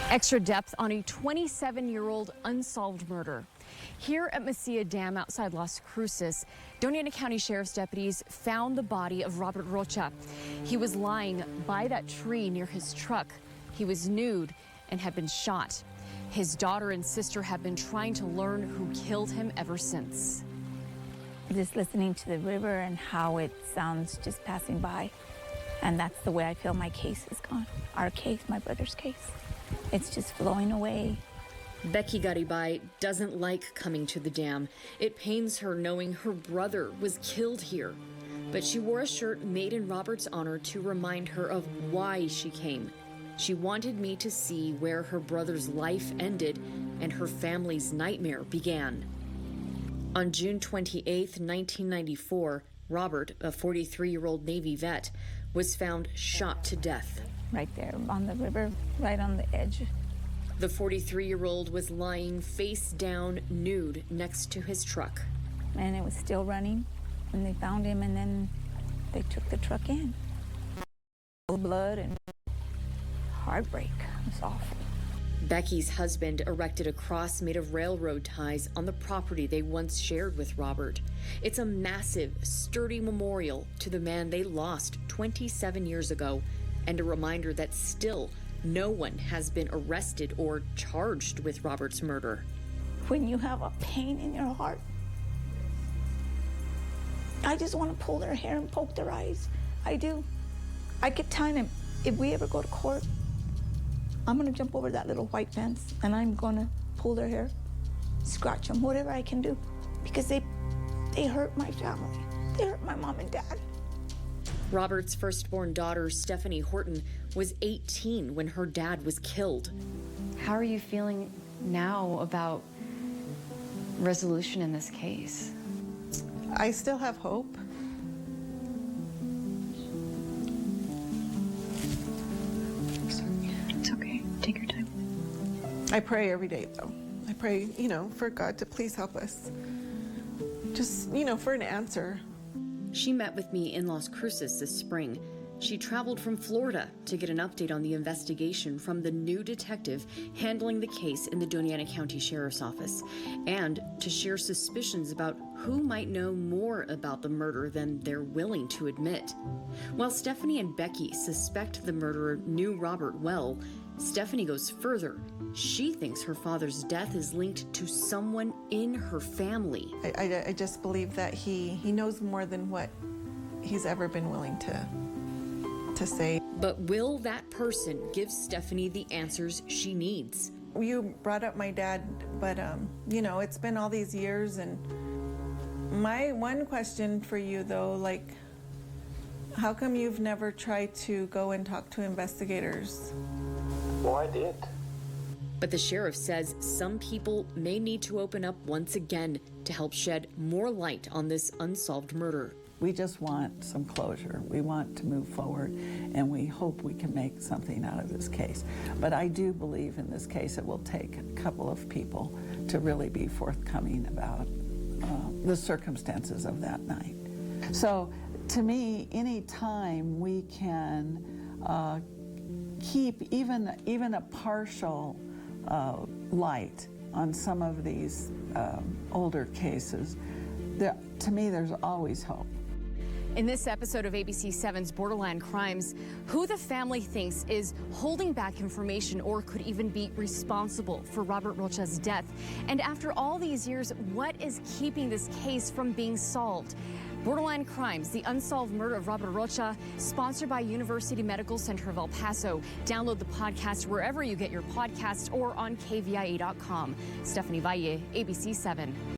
Extra depth on a 27-year-old unsolved murder. Here at Mesilla Dam outside Las Cruces, Doña County Sheriff's deputies found the body of Robert Rocha. He was lying by that tree near his truck. He was nude and had been shot. His daughter and sister have been trying to learn who killed him ever since. Just listening to the river and how it sounds just passing by. And that's the way I feel my case is gone. Our case, my brother's case. It's just flowing away. Becky Garibay doesn't like coming to the dam. It pains her knowing her brother was killed here. But she wore a shirt made in Robert's honor to remind her of why she came. She wanted me to see where her brother's life ended and her family's nightmare began. On June 28, 1994, Robert, a 43-year-old Navy vet, was found shot to death. Right there on the river, right on the edge. The 43-year-old was lying face down, nude, next to his truck. And it was still running when they found him, and then they took the truck in. Blood and heartbreak. It was awful. Becky's husband erected a cross made of railroad ties on the property they once shared with Robert. It's a massive, sturdy memorial to the man they lost 27 years ago, and a reminder that still no one has been arrested or charged with Robert's murder. When you have a pain in your heart, I just want to pull their hair and poke their eyes. I do. I keep telling them, if we ever go to court, I'm going to jump over that little white fence and I'm going to pull their hair, scratch them, whatever I can do, because they hurt my family. They hurt my mom and dad. Robert's firstborn daughter, Stephanie Horton, was 18 when her dad was killed. How are you feeling now about resolution in this case? I still have hope. It's okay. Take your time. I pray every day, though. I pray, for God to please help us. Just, for an answer. She met with me in Las Cruces this spring. She traveled from Florida to get an update on the investigation from the new detective handling the case in the Doña County Sheriff's Office, and to share suspicions about who might know more about the murder than they're willing to admit. While Stephanie and Becky suspect the murderer knew Robert well, Stephanie goes further. She thinks her father's death is linked to someone in her family. I just believe that he knows more than what he's ever been willing to say. But will that person give Stephanie the answers she needs? You brought up my dad, but it's been all these years, and my one question for you though, how come you've never tried to go and talk to investigators? Well, I did. But the sheriff says some people may need to open up once again to help shed more light on this unsolved murder. We just want some closure. We want to move forward, and we hope we can make something out of this case. But I do believe in this case it will take a couple of people to really be forthcoming about the circumstances of that night. So to me, any time we can keep even a partial light on some of these older cases, to me there's always hope. In this episode of ABC 7's Borderland Crimes, who the family thinks is holding back information or could even be responsible for Robert Rocha's death. And after all these years, what is keeping this case from being solved? Borderland Crimes, the unsolved murder of Robert Rocha, sponsored by University Medical Center of El Paso. Download the podcast wherever you get your podcasts or on kvia.com. Stephanie Valle, ABC 7.